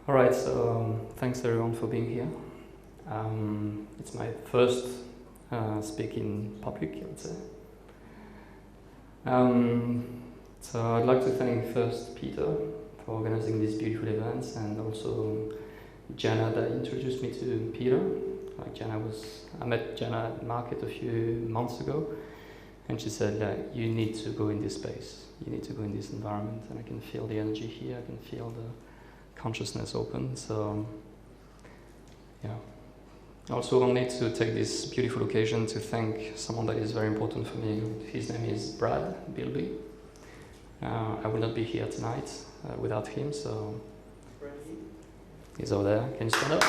All right, so thanks everyone for being here. It's my first speak in public, I would say. So I'd like to thank first Peter for organizing these beautiful events, and also Jana that introduced me to Peter. I met Jana at market a few months ago, and she said, you need to go in this space, you need to go in this environment, and I can feel the energy here, I can feel the consciousness open. So yeah. I also wanted to take this beautiful occasion to thank someone that is very important for me. His name is Brad Bilby. I will not be here tonight without him, so he's over there. Can you stand up?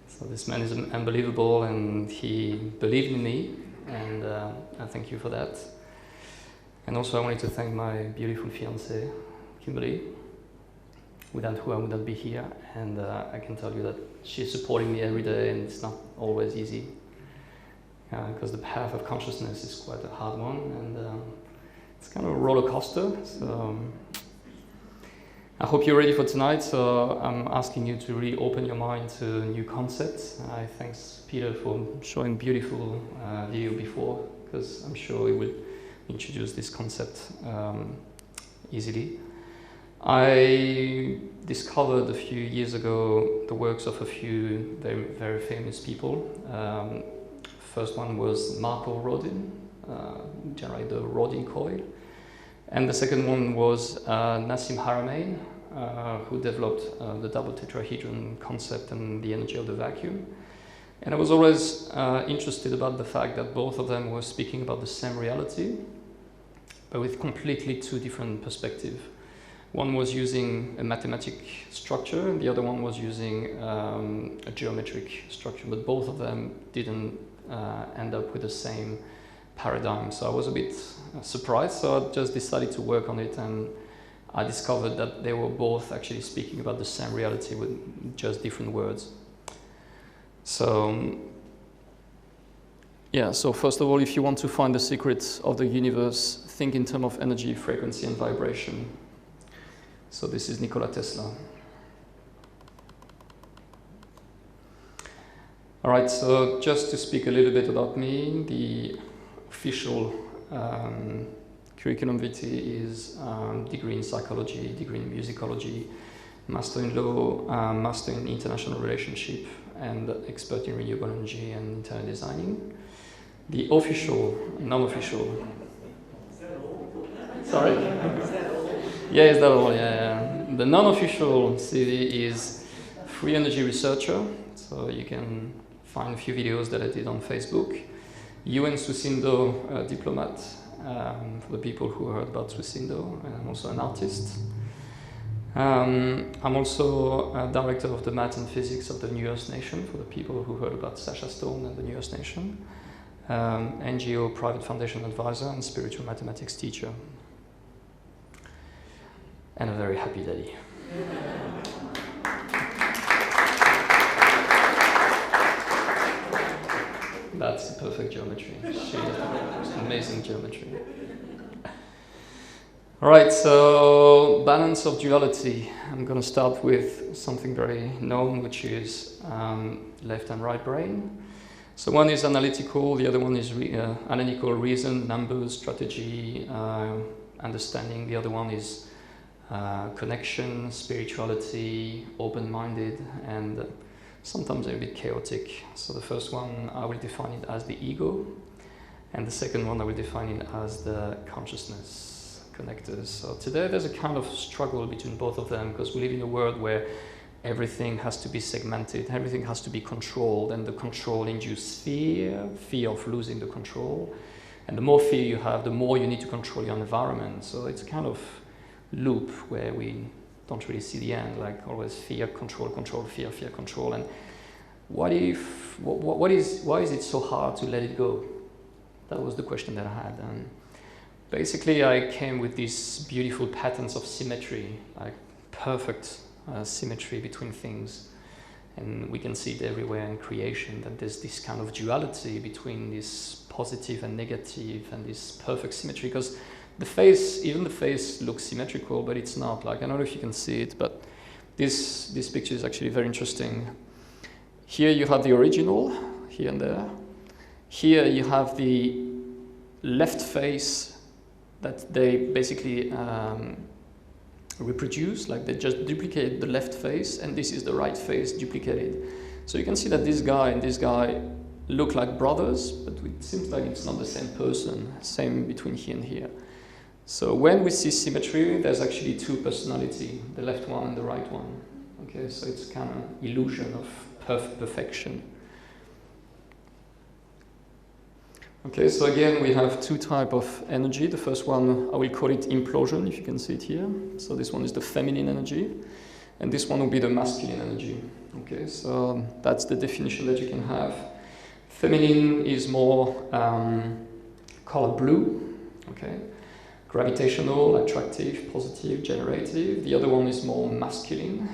So this man is unbelievable, and he believed in me, and I thank you for that. And also I wanted to thank my beautiful fiancée, Kimberly, without who I would not be here. And I can tell you that she's supporting me every day, and it's not always easy, because the path of consciousness is quite a hard one, and it's kind of a roller coaster. So I hope you're ready for tonight. So I'm asking you to really open your mind to new concepts. I thank Peter for showing beautiful video before, because I'm sure he will introduce this concept easily. I discovered a few years ago the works of a few very, very famous people. First one was Marco Rodin, who generated the Rodin coil. And the second one was Nassim Haramein, who developed the double tetrahedron concept and the energy of the vacuum. And I was always interested about the fact that both of them were speaking about the same reality, but with completely two different perspectives. One was using a mathematic structure, and the other one was using a geometric structure, but both of them didn't end up with the same paradigm. So I was a bit surprised, so I just decided to work on it, and I discovered that they were both actually speaking about the same reality with just different words. So yeah, so first of all, if you want to find the secrets of the universe, think in terms of energy, frequency, and vibration. So this is Nikola Tesla. All right, so just to speak a little bit about me, the official curriculum vitae is degree in psychology, degree in musicology, master in law, master in international relationship, and expert in renewable energy and interior designing. The official, non-official. Sorry? Yeah, is that all? Yeah. The non-official CV is free energy researcher. So you can find a few videos that I did on Facebook. UN Susindo diplomat, for the people who heard about Susindo, and I'm also an artist. I'm also a director of the Math and Physics of the New Earth Nation, for the people who heard about Sasha Stone and the New Earth Nation. NGO private foundation advisor and spiritual mathematics teacher. And a very happy daddy. That's the perfect geometry. She has amazing geometry. All right, so balance of duality. I'm going to start with something very known, which is left and right brain. So one is analytical, the other one is analytical, reason, numbers, strategy, understanding. The other one is connection, spirituality, open-minded, and sometimes a bit chaotic. So the first one, I will define it as the ego, and the second one, I will define it as the consciousness connectors. So today there's a kind of struggle between both of them, because we live in a world where everything has to be segmented, everything has to be controlled, and the control induces fear of losing the control. And the more fear you have, the more you need to control your environment. So it's a kind of loop where we don't really see the end, like always fear, control, control, fear, fear, control. And why is it so hard to let it go? That was the question that I had. And basically I came with these beautiful patterns of symmetry, like perfect symmetry between things. And we can see it everywhere in creation, that there's this kind of duality between this positive and negative and this perfect symmetry, because the face, even the face looks symmetrical, but it's not. Like, I don't know if you can see it, but this picture is actually very interesting. Here you have the original, here and there. Here you have the left face that they basically reproduce, like they just duplicate the left face, and this is the right face duplicated. So you can see that this guy and this guy look like brothers, but it seems like it's not the same person, same between here and here. So when we see symmetry, there's actually two personality, the left one and the right one. Okay, so it's kind of illusion of perfection. Okay, so again, we have two types of energy. The first one, I will call it implosion, if you can see it here. So this one is the feminine energy, and this one will be the masculine energy. Okay, so that's the definition that you can have. Feminine is more color blue, okay? Gravitational, attractive, positive, generative. The other one is more masculine,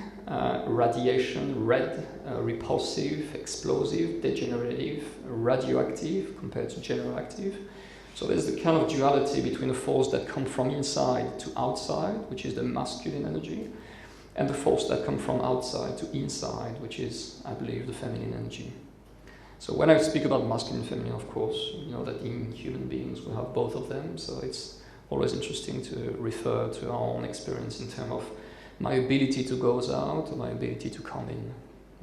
radiation, red, repulsive, explosive, degenerative, radioactive compared to generative. So there's the kind of duality between the force that comes from inside to outside, which is the masculine energy, and the force that comes from outside to inside, which is, I believe, the feminine energy. So when I speak about masculine and feminine, of course, you know that in human beings we have both of them, so it's always interesting to refer to our own experience in terms of my ability to go out or my ability to come in.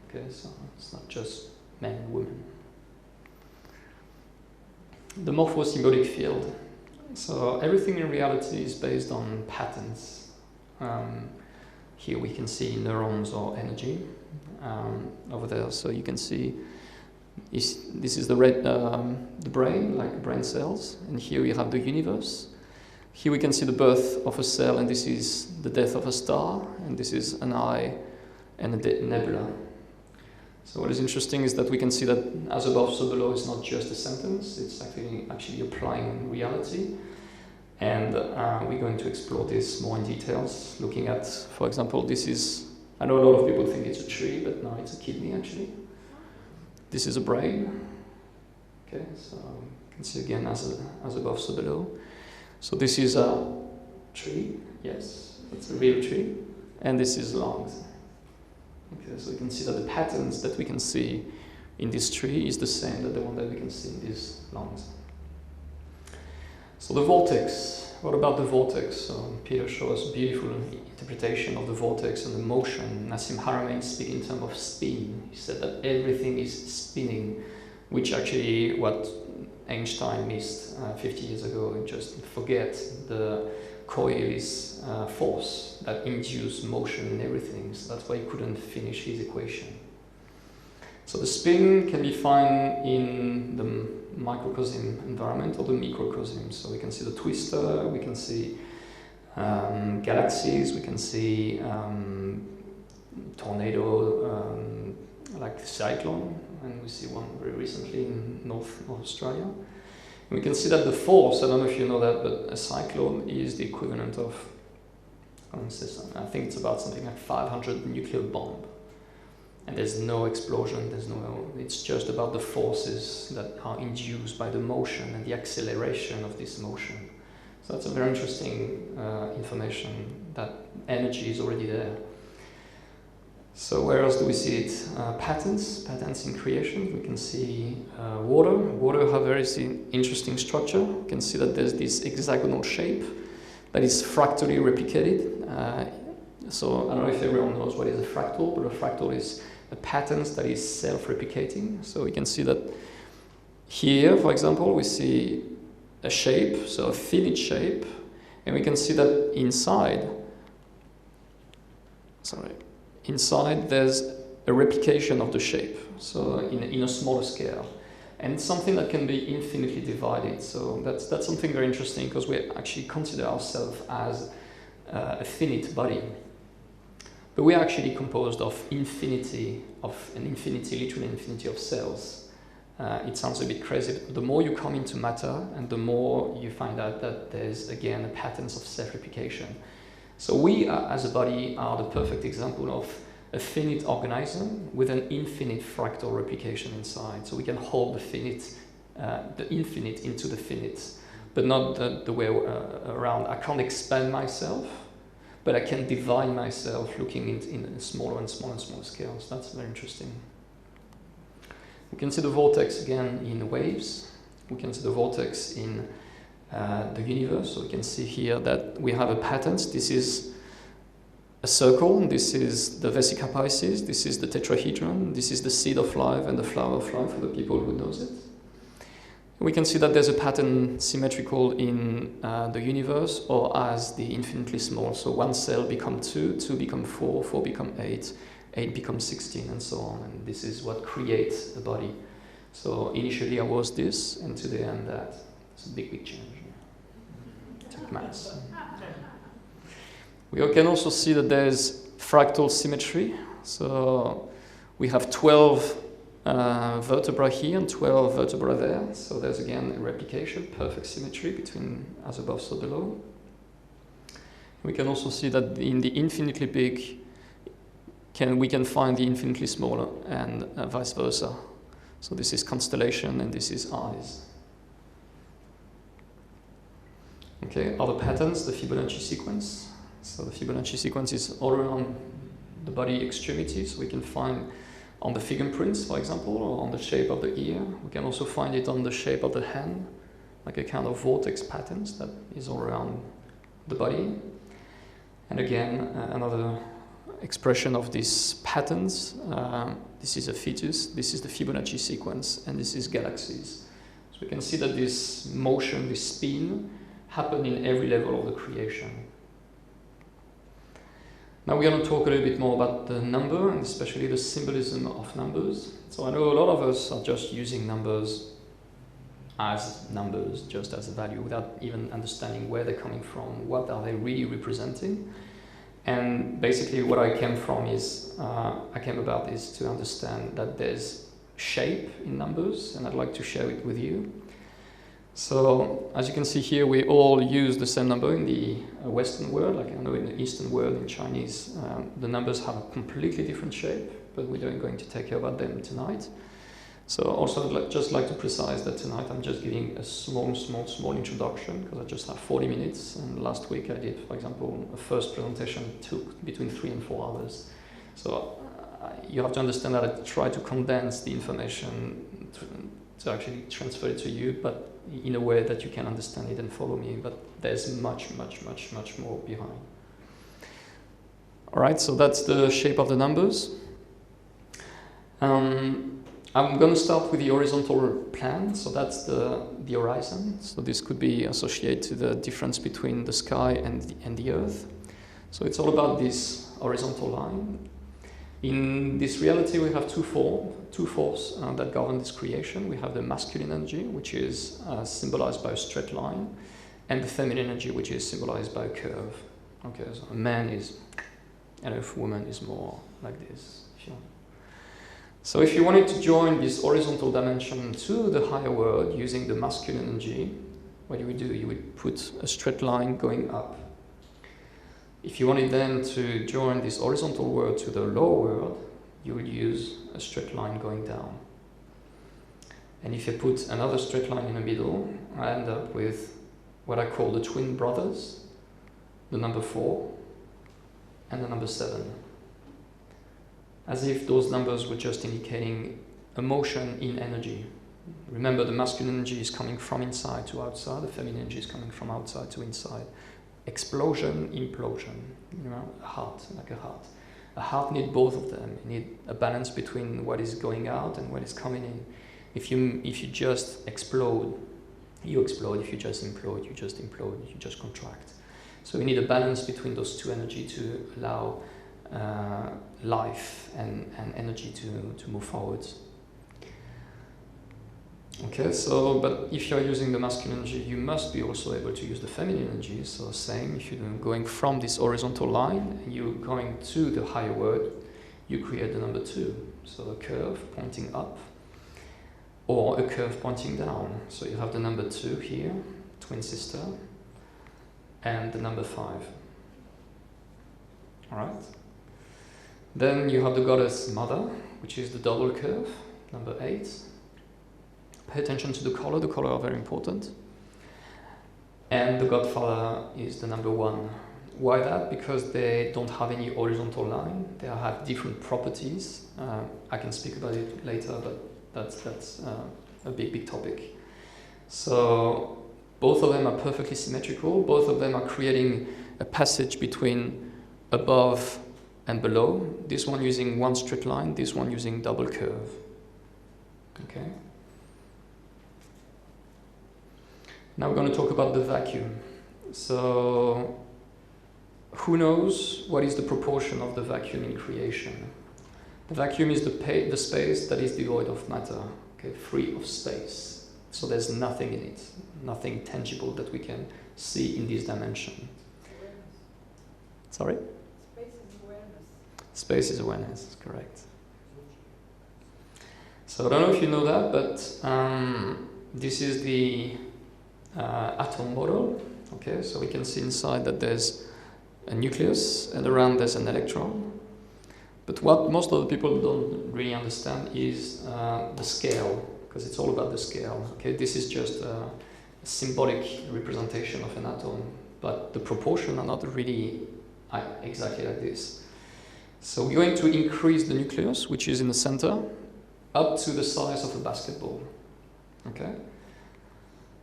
Okay, so it's not just men and women. The morpho-symbolic field. So everything in reality is based on patterns. Here we can see neurons or energy over there. So you can see this is the red, the brain, like brain cells, and here we have the universe. Here we can see the birth of a cell, and this is the death of a star, and this is an eye and a nebula. So what is interesting is that we can see that as above, so below is not just a sentence, it's actually applying reality. And we're going to explore this more in details, looking at, for example, this is, I know a lot of people think it's a tree, but no, it's a kidney actually. This is a brain. Okay, so you can see again as above, so below. So this is a tree, yes, it's a real tree, and this is lungs. Okay, so you can see that the patterns that we can see in this tree is the same as the one that we can see in these lungs. So the vortex, what about the vortex? So Peter showed us a beautiful interpretation of the vortex and the motion. Nassim Haramein speaks in terms of spin. He said that everything is spinning, which actually what Einstein missed 50 years ago. Just forget the coil is force that induces motion in everything. So that's why he couldn't finish his equation. So the spin can be found in the microcosm environment or the microcosm. So we can see the twister, we can see galaxies, we can see tornado, like the cyclone, and we see one very recently in North Australia. And we can see that the force, I don't know if you know that, but a cyclone is the equivalent of, I think it's about something like 500 nuclear bombs. And there's no explosion, it's just about the forces that are induced by the motion and the acceleration of this motion. So that's a very interesting information, that energy is already there. So where else do we see it? Patterns in creation. We can see water. Water have very interesting structure. You can see that there's this hexagonal shape that is fractally replicated. So I don't know if everyone knows what is a fractal, but a fractal is a pattern that is self-replicating. So we can see that here, for example, we see a shape, so a finite shape, and we can see that inside there's a replication of the shape, so in a smaller scale. And it's something that can be infinitely divided. So that's something very interesting, because we actually consider ourselves as a finite body. But we are actually composed of an infinity, literally infinity of cells. It sounds a bit crazy, but the more you come into matter, and the more you find out that there's, again, a patterns of self-replication. So we, as a body, are the perfect example of a finite organism with an infinite fractal replication inside. So we can hold the infinite into the finite, but not the way around. I can't expand myself, but I can divide myself looking in smaller and smaller and smaller scales. That's very interesting. We can see the vortex again in waves. We can see the vortex in the universe. So we can see here that we have a pattern. This is a circle. This is the vesica Pisces. This is the tetrahedron. This is the seed of life and the flower of life for the people who knows it. We can see that there's a pattern symmetrical in the universe, or as the infinitely small. So one cell becomes 2, 2 becomes 4, 4 becomes 8, 8 becomes 16, and so on. And this is what creates the body. So initially I was this, and today I'm that. It's a big, big change. It's like mass. We can also see that there's fractal symmetry. So we have 12 vertebra here and 12 vertebra there. So there's again a replication, perfect symmetry between as above, so below. We can also see that in the infinitely big, we can find the infinitely smaller, and vice versa. So this is constellation and this is eyes. Okay, other patterns, the Fibonacci sequence. So the Fibonacci sequence is all around the body extremities. We can find on the fingerprints, for example, or on the shape of the ear. We can also find it on the shape of the hand, like a kind of vortex patterns that is all around the body. And again, another expression of these patterns. This is a fetus, this is the Fibonacci sequence, and this is galaxies. So we can see that this motion, this spin, happen in every level of the creation. Now we're going to talk a little bit more about the number, and especially the symbolism of numbers. So I know a lot of us are just using numbers, just as a value, without even understanding where they're coming from, what are they really representing. And basically what I came about is to understand that there's shape in numbers, and I'd like to share it with you. So as you can see here, we all use the same number in the Western world. Like I know in the Eastern world, in Chinese, the numbers have a completely different shape, but we're going to take care about them tonight. So also I'd just like to precise that tonight I'm just giving a small introduction, because I just have 40 minutes, and last week I did, for example, a first presentation took between 3 and 4 hours. So you have to understand that I try to condense the information to actually transfer it to you, but in a way that you can understand it and follow me, but there's much more behind. All right, so that's the shape of the numbers. I'm going to start with the horizontal plan, so that's the horizon. So this could be associated to the difference between the sky and the earth. So it's all about this horizontal line. In this reality, we have two forces that govern this creation. We have the masculine energy, which is symbolized by a straight line, and the feminine energy, which is symbolized by a curve. Okay, so a man is, and a woman is more like this. So if you wanted to join this horizontal dimension to the higher world using the masculine energy, what you would do? You would put a straight line going up. If you wanted then to join this horizontal world to the lower world, you would use a straight line going down. And if you put another straight line in the middle, I end up with what I call the twin brothers, the number 4 and the number 7. As if those numbers were just indicating a motion in energy. Remember, the masculine energy is coming from inside to outside, the feminine energy is coming from outside to inside. Explosion, implosion, a heart, like a heart. A heart needs both of them. You need a balance between what is going out and what is coming in. If you just explode, you explode. If you just implode, you just contract. So you need a balance between those two energies to allow life and energy to move forward. Okay, so, but if you're using the masculine energy, you must be also able to use the feminine energy. So same, if you're going from this horizontal line, and you're going to the higher world, you create the number 2. So a curve pointing up, or a curve pointing down. So you have the number 2 here, twin sister, and the number 5. All right? Then you have the goddess mother, which is the double curve, number 8. Pay attention to the color are very important. And the godfather is the number 1. Why that? Because they don't have any horizontal line. They have different properties. I can speak about it later, but that's a big topic. So both of them are perfectly symmetrical. Both of them are creating a passage between above and below. This one using one straight line, this one using double curve. Okay. Now we're going to talk about the vacuum. So who knows what is the proportion of the vacuum in creation? The vacuum is the space that is devoid of matter, okay, free of space. So there's nothing in it, nothing tangible that we can see in this dimension. Awareness. Sorry? Space is awareness. Space is awareness, correct. So I don't know if you know that, but this is the atom model. Okay, so we can see inside that there's a nucleus and around there's an electron. But what most of the people don't really understand is the scale, because it's all about the scale. Okay, this is just a symbolic representation of an atom, but the proportions are not really exactly like this. So we're going to increase the nucleus, which is in the center, up to the size of a basketball. Okay?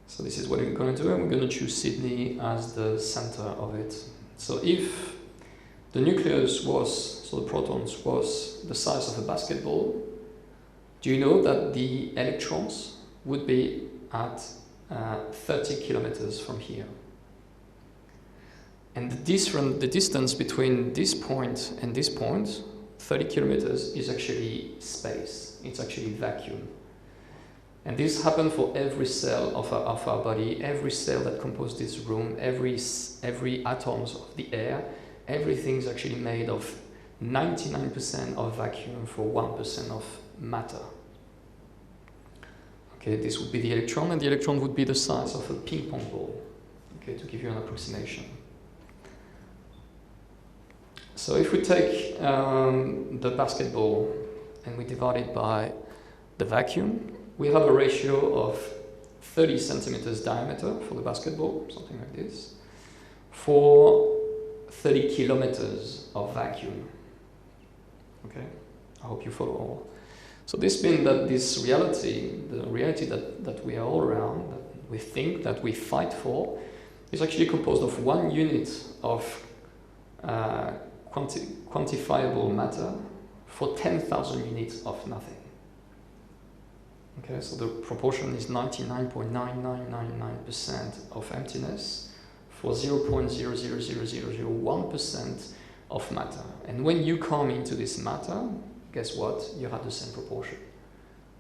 So this is what we're going to do, and we're going to choose Sydney as the center of it. So if the nucleus was, so the protons was the size of a basketball, do you know that the electrons would be at 30 kilometers from here? And the distance between this point and this point, 30 kilometers, is actually space. It's actually vacuum. And this happened for every cell of our body, every cell that composes this room, every atoms of the air, everything is actually made of 99% of vacuum for 1% of matter. Okay, this would be the electron, and the electron would be the size of a ping pong ball, okay, to give you an approximation. So if we take the basketball and we divide it by the vacuum, we have a ratio of 30 centimeters diameter for the basketball, something like this, for 30 kilometers of vacuum. Okay, I hope you follow all. So this means that this reality, the reality that we are all around, that we think, that we fight for, is actually composed of 1 unit of quantifiable matter for 10,000 units of nothing. Okay, so the proportion is 99.9999% of emptiness for 0.00001% of matter. And when you come into this matter, guess what? You have the same proportion.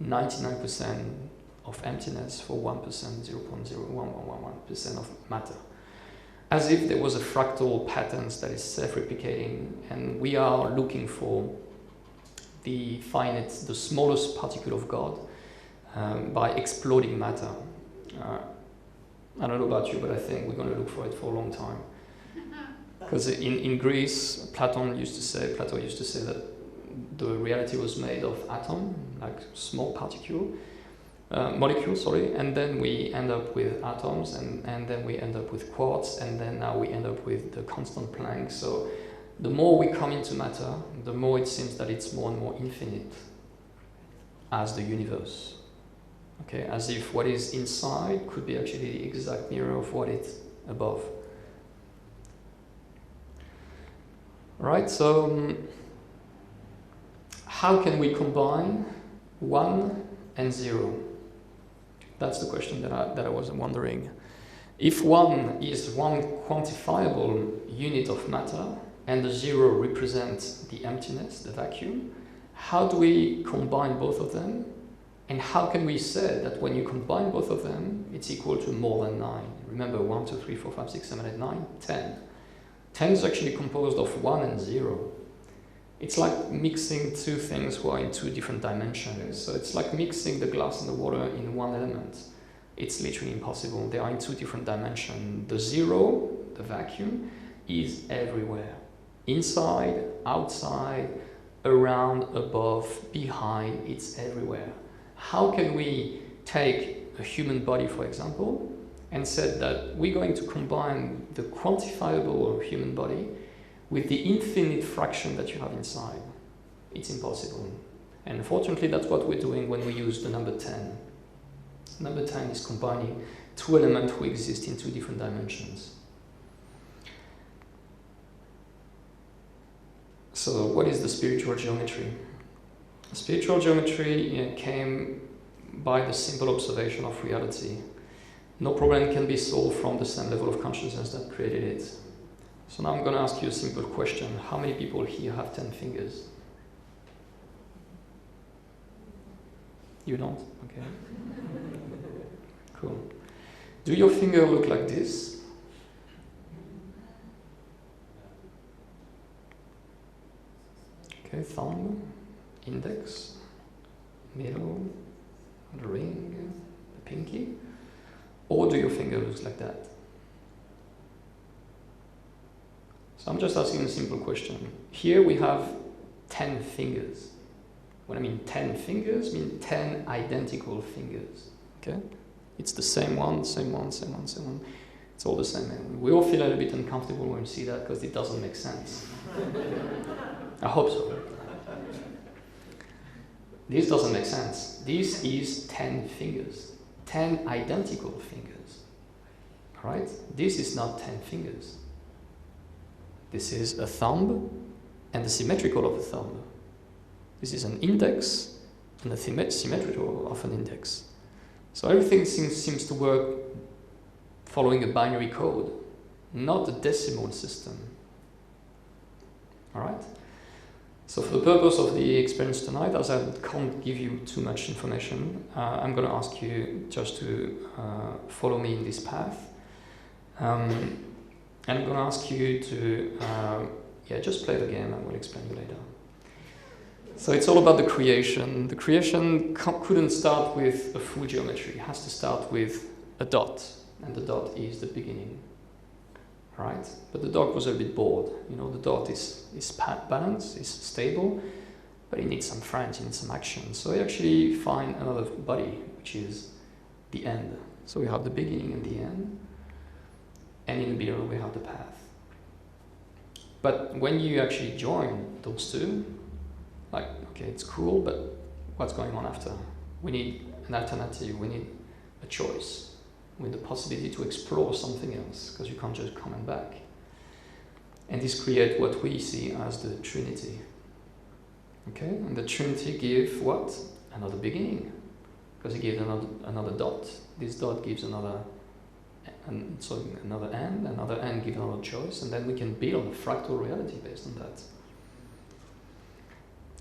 99% of emptiness for 1%, 0.0111% of matter. As if there was a fractal pattern that is self-replicating, and we are looking for the finite, the smallest particle of God, by exploding matter. I don't know about you, but I think we're going to look for it for a long time. Because in Greece, Plato used to say that the reality was made of atom, like small molecules, and then we end up with atoms, and then we end up with quarks, and then now we end up with the constant Planck. So the more we come into matter, the more it seems that it's more and more infinite as the universe. Okay, as if what is inside could be actually the exact mirror of what is above. Right, so how can we combine 1 and 0? That's the question that I was wondering. If 1 is 1 quantifiable unit of matter and the 0 represents the emptiness, the vacuum, how do we combine both of them? And how can we say that when you combine both of them, it's equal to more than 9? Remember, 1, 2, 3, 4, 5, 6, 7, 8, 9, 10. 10 is actually composed of 1 and 0. It's like mixing two things who are in two different dimensions. So it's like mixing the glass and the water in one element. It's literally impossible. They are in two different dimensions. The 0, the vacuum, is everywhere. Inside, outside, around, above, behind, it's everywhere. How can we take a human body, for example, and said that we're going to combine the quantifiable human body with the infinite fraction that you have inside? It's impossible. And unfortunately, that's what we're doing when we use the number 10. Number 10 is combining two elements who exist in two different dimensions. So what is the spiritual geometry? Spiritual geometry came by the simple observation of reality. No problem can be solved from the same level of consciousness that created it. So now I'm going to ask you a simple question. How many people here have 10 fingers? You don't? Okay. Cool. Do your finger look like this? Okay, thumb, index, middle, the ring, the pinky. Or do your finger look like that? So I'm just asking a simple question. Here we have 10 fingers. When I mean 10 fingers, I mean 10 identical fingers. Okay? It's the same one, same one, same one, same one. It's all the same. And we all feel a little bit uncomfortable when we see that because it doesn't make sense. I hope so. This doesn't make sense. This is 10 fingers. 10 identical fingers. Alright? This is not 10 fingers. This is a thumb and the symmetrical of a thumb. This is an index and the symmetrical of an index. So everything seems to work following a binary code, not a decimal system. Alright? So for the purpose of the experience tonight, as I can't give you too much information, I'm going to ask you just to follow me in this path. And I'm going to ask you to just play the game. I will explain you later. So it's all about the creation. The creation couldn't start with a full geometry. It has to start with a dot, and the dot is the beginning. Right? But the dot was a bit bored. You know, the dot is balanced, is stable, but it needs some friends, it needs some action. So we actually find another body, which is the end. So we have the beginning and the end, and in the middle we have the path. But when you actually join those two, like, okay, it's cool, but what's going on after? We need an alternative, we need a choice. With the possibility to explore something else, because you can't just come back. And this creates what we see as the trinity. Okay, and the trinity gives what? Another beginning, because it gives another dot. This dot gives another end, another end gives another choice, and then we can build a fractal reality based on that.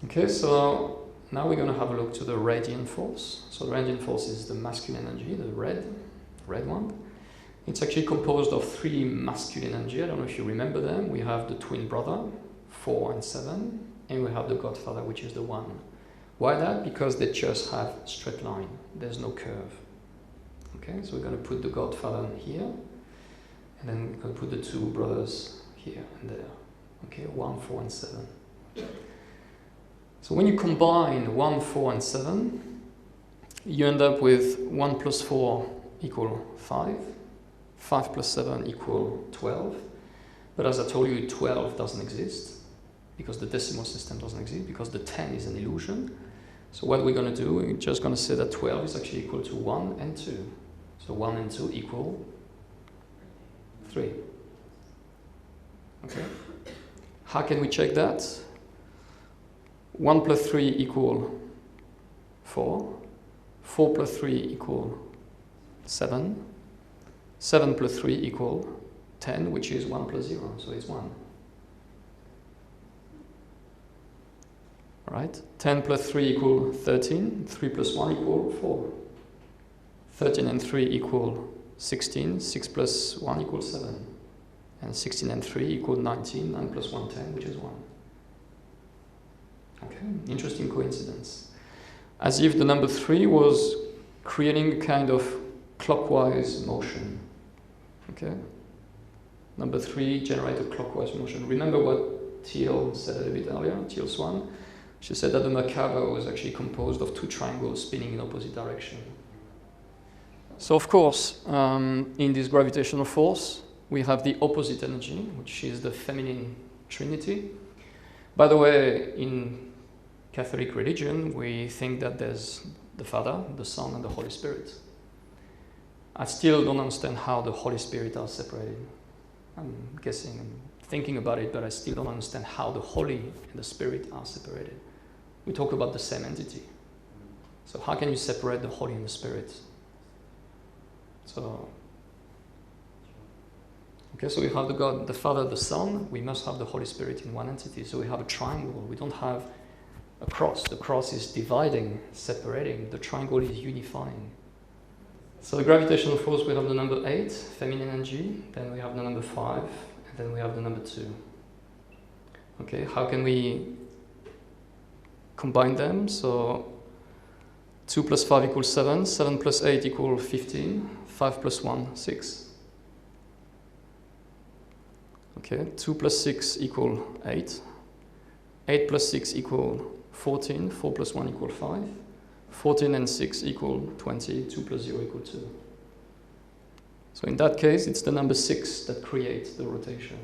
Okay, so now we're going to have a look to the radiant force. So the radiant force is the masculine energy, the red one. It's actually composed of three masculine energy. I don't know if you remember them. We have the twin brother, 4 and 7, and we have the godfather, which is the 1. Why that? Because they just have straight line. There's no curve. Okay, so we're going to put the godfather here, and then we're going to put the two brothers here and there. Okay, 1, 4, and 7. So when you combine 1, 4, and 7, you end up with 1 plus 4 equal 5, 5 plus 7 equal 12, but as I told you, 12 doesn't exist, because the decimal system doesn't exist, because the 10 is an illusion. So what we're going to do, we're just going to say that 12 is actually equal to 1 and 2. So 1 and 2 equal 3. Okay? How can we check that? 1 plus 3 equal 4, 4 plus 3 equal 7, 7 plus 3 equal 10, which is 1 plus 0, so it's 1. Right? 10 plus 3 equal 13, 3 plus 1 equal 4. 13 and 3 equal 16, 6 plus 1 equals 7. And 16 and 3 equal 19, 9 plus 1, 10, which is 1. Okay, interesting coincidence. As if the number 3 was creating a kind of clockwise motion. Okay? Number 3 generated clockwise motion. Remember what Thiel said a little bit earlier, Thiel Swan? She said that the Merkaba was actually composed of two triangles spinning in opposite direction. So of course, in this gravitational force, we have the opposite energy, which is the feminine trinity. By the way, in Catholic religion, we think that there's the Father, the Son, and the Holy Spirit. I still don't understand how the Holy Spirit are separated. I'm guessing, I'm thinking about it, but I still don't understand how the Holy and the Spirit are separated. We talk about the same entity. So how can you separate the Holy and the Spirit? So, okay, so we have the God, the Father, the Son. We must have the Holy Spirit in one entity. So we have a triangle. We don't have a cross. The cross is dividing, separating. The triangle is unifying. So the gravitational force, we have the number 8, feminine energy. Then we have the number 5, and then we have the number 2. Okay, how can we combine them? So 2 plus 5 equals 7, 7 plus 8 equals 15, 5 plus 1, 6. Okay, 2 plus 6 equals 8, 8 plus 6 equals 14, 4 plus 1 equals 5, 14 and 6 equal 20, 2 plus 0 equals 2. So in that case, it's the number 6 that creates the rotation,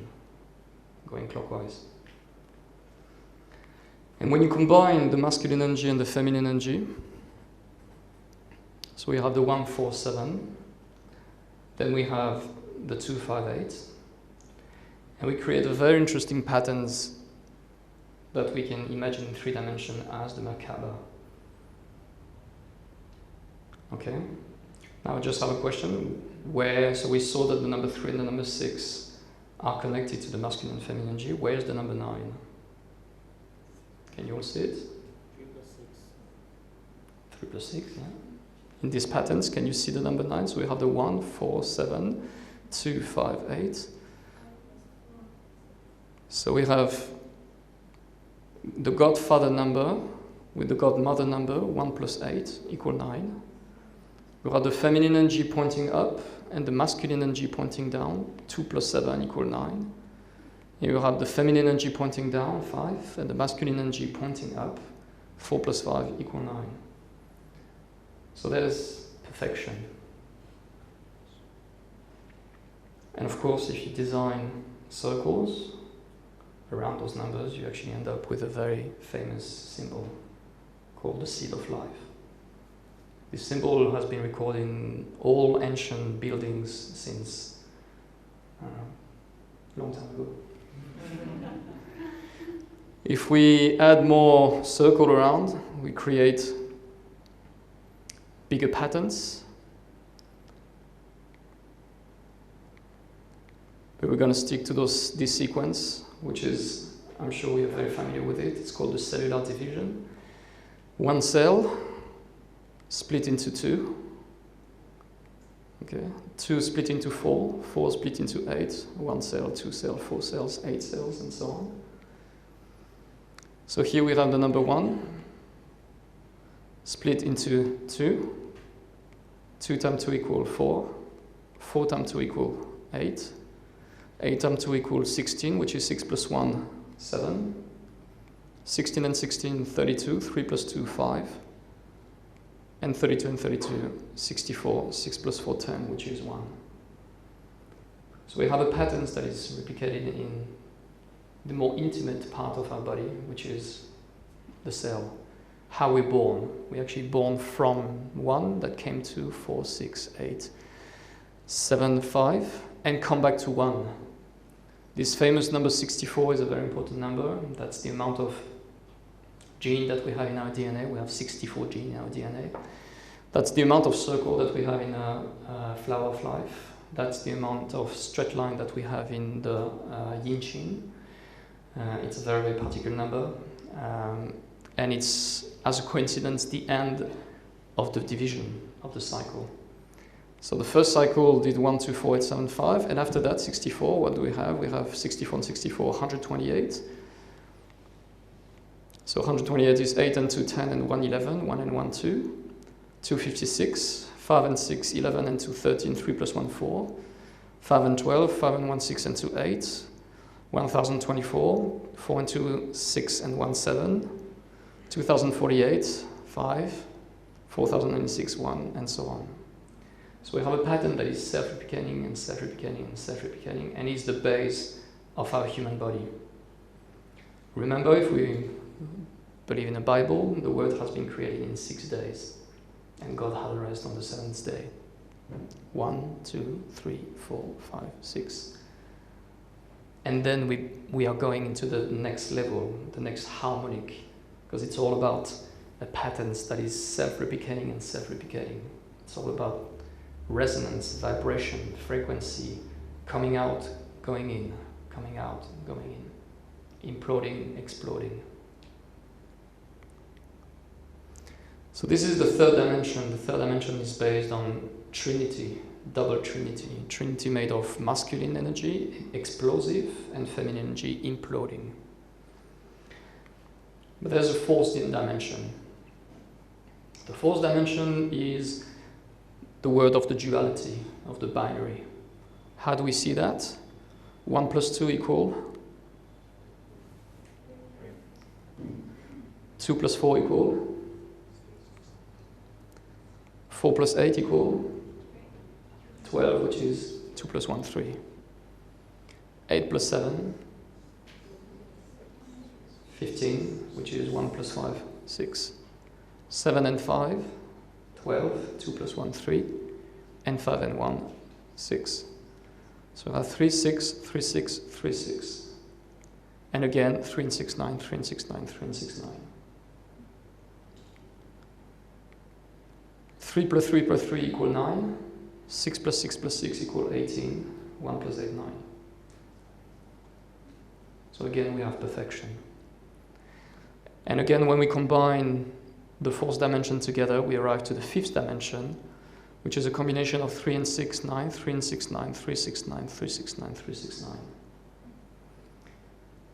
going clockwise. And when you combine the masculine energy and the feminine energy, so we have the 1, 4, 7, then we have the 2, 5, 8, and we create a very interesting patterns that we can imagine in 3 dimensions as the Merkaba. Okay, now I just have a question. So we saw that the number 3 and the number 6 are connected to the masculine and feminine energy. Where's the number 9? Can you all see it? 3 plus 6. 3 plus 6, yeah. In these patterns, can you see the number 9? So we have the 1, 4, 7, 2, 5, 8. So we have the godfather number with the godmother number, 1 plus 8 equal 9. We have the feminine energy pointing up and the masculine energy pointing down, 2 plus 7 equal 9. Here you have the feminine energy pointing down, 5, and the masculine energy pointing up, 4 plus 5 equal 9. So that is perfection. And of course, if you design circles around those numbers, you actually end up with a very famous symbol called the seed of life. This symbol has been recorded in all ancient buildings since a long time ago. If we add more circle around, we create bigger patterns. But we're going to stick to this sequence, which is, I'm sure you're very familiar with it. It's called the cellular division. One cell split into 2. Okay, 2 split into 4, 4 split into 8, 1 cell, 2 cells, 4 cells, 8 cells, and so on. So here we have the number 1 split into 2. 2 times 2 equals 4. 4 times 2 equals 8. 8 times 2 equals 16, which is 6 plus 1, 7. 16 and 16, 32. 3 plus 2, 5. And 32 and 32, 64. 6 plus 4, 10, which is 1. So we have a pattern that is replicated in the more intimate part of our body, which is the cell. How we're born. We're actually born from 1 that came to 4, 6, 8, 7, 5, and come back to 1. This famous number 64 is a very important number. That's the amount of gene that we have in our DNA. We have 64 genes in our DNA. That's the amount of circle that we have in a flower of life. That's the amount of straight line that we have in the yin qin. It's a very, very particular number. And it's, as a coincidence, the end of the division of the cycle. So the first cycle did 1, 2, 4, 8, 7, 5. And after that, 64, what do we have? We have 64 and 64, 128. So 128 is 8 and 2, 10 and 1, 11, 1 and 1, 2. 256, 5 and 6, 11 and 2, 13, 3 plus 1, 4. 5 and 12, 5 and 1, 6 and 2, 8. 1024, 4 and 2, 6 and 1, 7. 2048, 5, 4096, 1, and so on. So we have a pattern that is self-replicating and self-replicating and self-replicating, and is the base of our human body. Remember, if we believe in the Bible, the world has been created in 6 days, and God had a rest on the 7th day. 1, 2, 3, 4, 5, 6. And then we are going into the next level, the next harmonic, because it's all about a pattern that is self-replicating and self-replicating. It's all about resonance, vibration, frequency, coming out, going in, coming out, going in, imploding, exploding. So this is the third dimension. The third dimension is based on trinity, double trinity. Trinity made of masculine energy, explosive, and feminine energy, imploding. But there's a fourth dimension. The fourth dimension is the word of the duality, of the binary. How do we see that? 1 plus 2 equal 2 plus 4 equal 4 plus 8 equal 12, which is 2 plus 1, 3. 8 plus 7, 15, which is 1 plus 5, 6. 7 and 5, 12, 2 plus 1, 3, and 5 and 1, 6. So I have 3, 6, 3, 6, 3, 6. And again, 3 and 6, 9, 3 and 6, 9, 3 and 6, 9. 3 plus 3 plus 3 equal 9. 6 plus 6 plus 6 equal 18. 1 plus 8, 9. So again, we have perfection. And again, when we combine the fourth dimension together, we arrive to the fifth dimension, which is a combination of 3 and 6, 9, 3 and 6, 9, 3, 6, 9, 3, 6, 9, 3, 6, 9.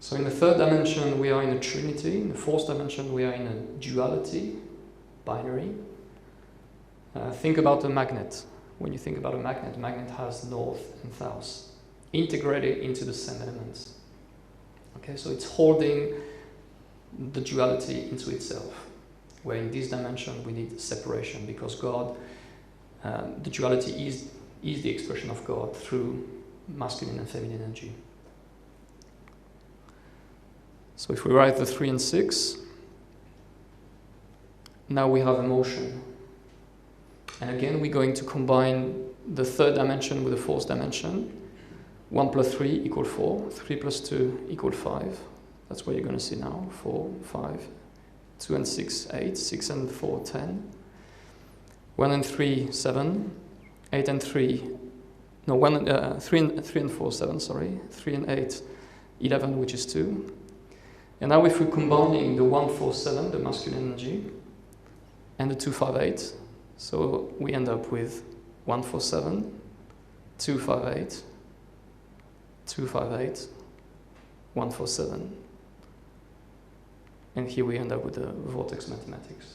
So in the third dimension, we are in a trinity. In the fourth dimension, we are in a duality, binary. Think about a magnet. When you think about a magnet has north and south, integrated into the same elements. Okay, so it's holding the duality into itself. Where in this dimension we need separation, because God, the duality is the expression of God through masculine and feminine energy. So if we write the 3 and 6, now we have emotion. And again, we're going to combine the third dimension with the fourth dimension. 1 plus 3 equal 4, 3 plus 2 equal 5. That's what you're going to see now, 4, 5, 2 and 6, 8, 6 and 4, 10. 1 and 3, 7, 8 and 3, no, 3 and 4, 7, sorry. 3 and 8, 11, which is 2. And now if we're combining the 1, 4, 7, the masculine energy, and the 2, 5, 8, so we end up with 1, 4, 7, 2, 5, 8, 2, 5, 8, 1, 4, 7. And here we end up with the vortex mathematics.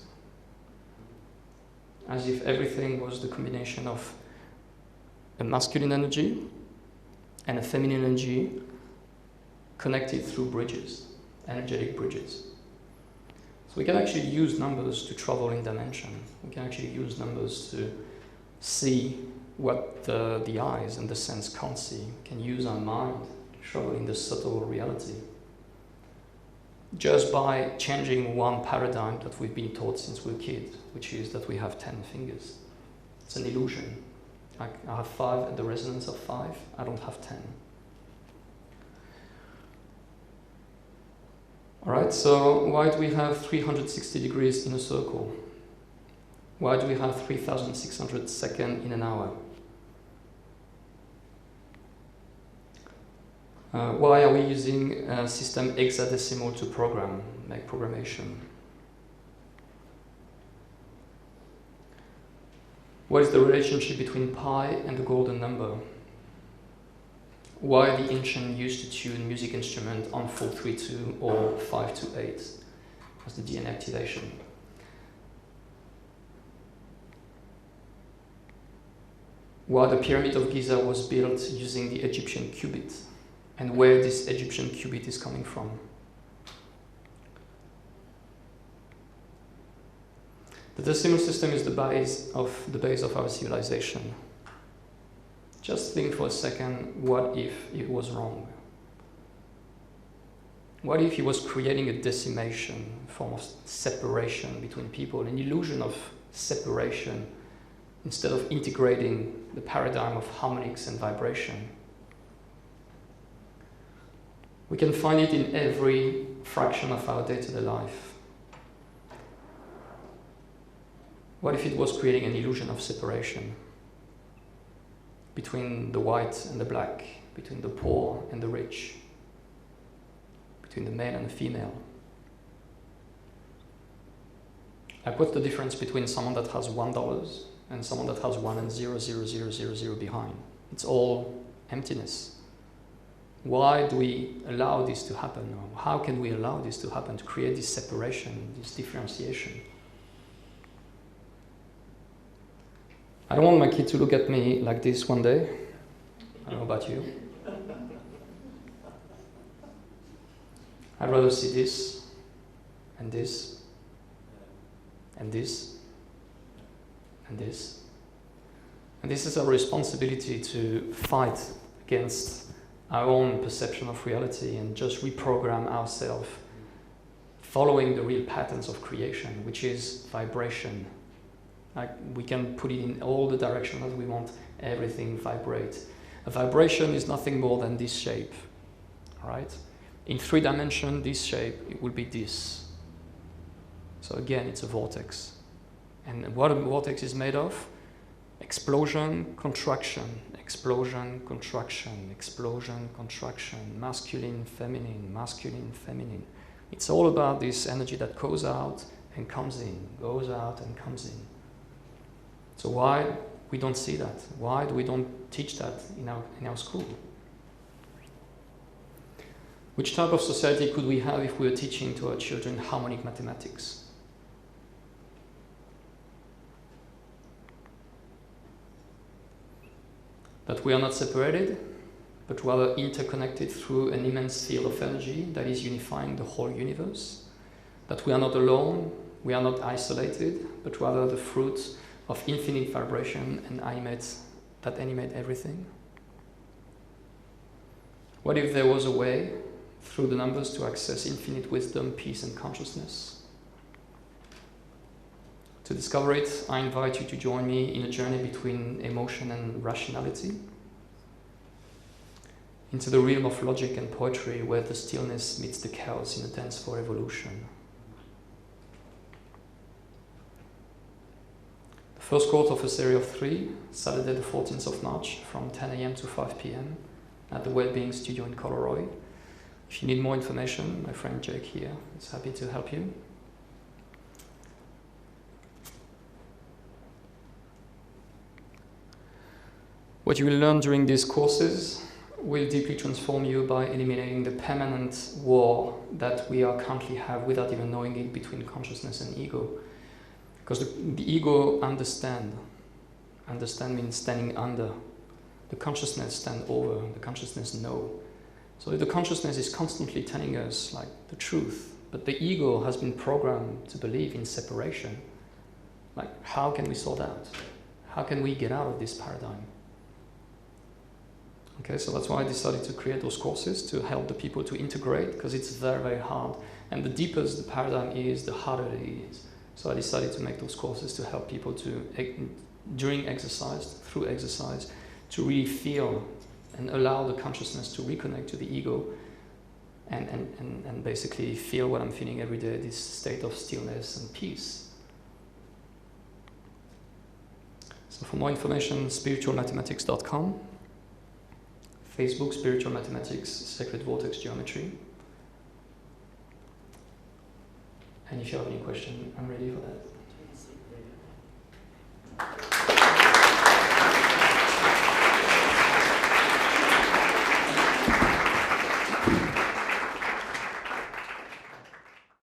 As if everything was the combination of a masculine energy and a feminine energy connected through bridges, energetic bridges. So we can actually use numbers to travel in dimension. We can actually use numbers to see what the eyes and the sense can't see. We can use our mind to travel in the subtle reality. Just by changing one paradigm that we've been taught since we're kids, which is that we have 10 fingers. It's an illusion. I have 5 at the resonance of 5. I don't have 10. Alright, so why do we have 360 degrees in a circle? Why do we have 3,600 seconds in an hour? Why are we using a system hexadecimal to make programmation? What is the relationship between pi and the golden number? Why the ancient used to tune music instrument on 432 or 528 as the DNA activation? Why the Pyramid of Giza was built using the Egyptian cubit, and where this Egyptian cubit is coming from? The decimal system is the base of our civilization. Just think for a second, what if it was wrong? What if he was creating a decimation, a form of separation between people, an illusion of separation, instead of integrating the paradigm of harmonics and vibration? We can find it in every fraction of our day-to-day life. What if it was creating an illusion of separation between the white and the black, between the poor and the rich, between the male and the female? Like, what's the difference between someone that has $1 and someone that has 1 and 0,0,0,0,0 behind? It's all emptiness. Why do we allow this to happen? Or how can we allow this to happen, to create this separation, this differentiation? I don't want my kid to look at me like this one day. I don't know about you. I'd rather see this, and this, and this, and this. And this is our responsibility, to fight against our own perception of reality and just reprogram ourselves following the real patterns of creation, which is vibration. Like, we can put it in all the directions that we want, everything vibrates. A vibration is nothing more than this shape, right? In 3 dimensions, this shape, it will be this. So again, it's a vortex. And what a vortex is made of? Explosion, contraction, explosion, contraction, explosion, contraction, masculine, feminine, feminine. It's all about this energy that goes out and comes in, goes out and comes in. So why we don't see that? Why do we don't teach that in our school? Which type of society could we have if we were teaching to our children harmonic mathematics? That we are not separated, but rather interconnected through an immense field of energy that is unifying the whole universe. That we are not alone, we are not isolated, but rather the fruit of infinite vibration and that animate everything. What if there was a way through the numbers to access infinite wisdom, peace, and consciousness? To discover it, I invite you to join me in a journey between emotion and rationality, into the realm of logic and poetry, where the stillness meets the chaos in a dance for evolution. The first course of a series of 3, Saturday the 14th of March, from 10 a.m. to 5 p.m. at the Wellbeing Studio in Coloroy. If you need more information, my friend Jake here is happy to help you. What you will learn during these courses will deeply transform you by eliminating the permanent war that we are currently have without even knowing it between consciousness and ego. Because the ego understand means standing under. The consciousness stand over, the consciousness know. So the consciousness is constantly telling us like the truth, but the ego has been programmed to believe in separation. Like, how can we sort out? How can we get out of this paradigm? Okay, so that's why I decided to create those courses, to help the people to integrate, because it's very, very hard. And the deeper the paradigm is, the harder it is. So I decided to make those courses to help people to, during exercise, through exercise, to really feel and allow the consciousness to reconnect to the ego and basically feel what I'm feeling every day, this state of stillness and peace. So for more information, spiritualmathematics.com, Facebook, Spiritual Mathematics, Sacred Vortex Geometry. And if you have any question, I'm ready for that.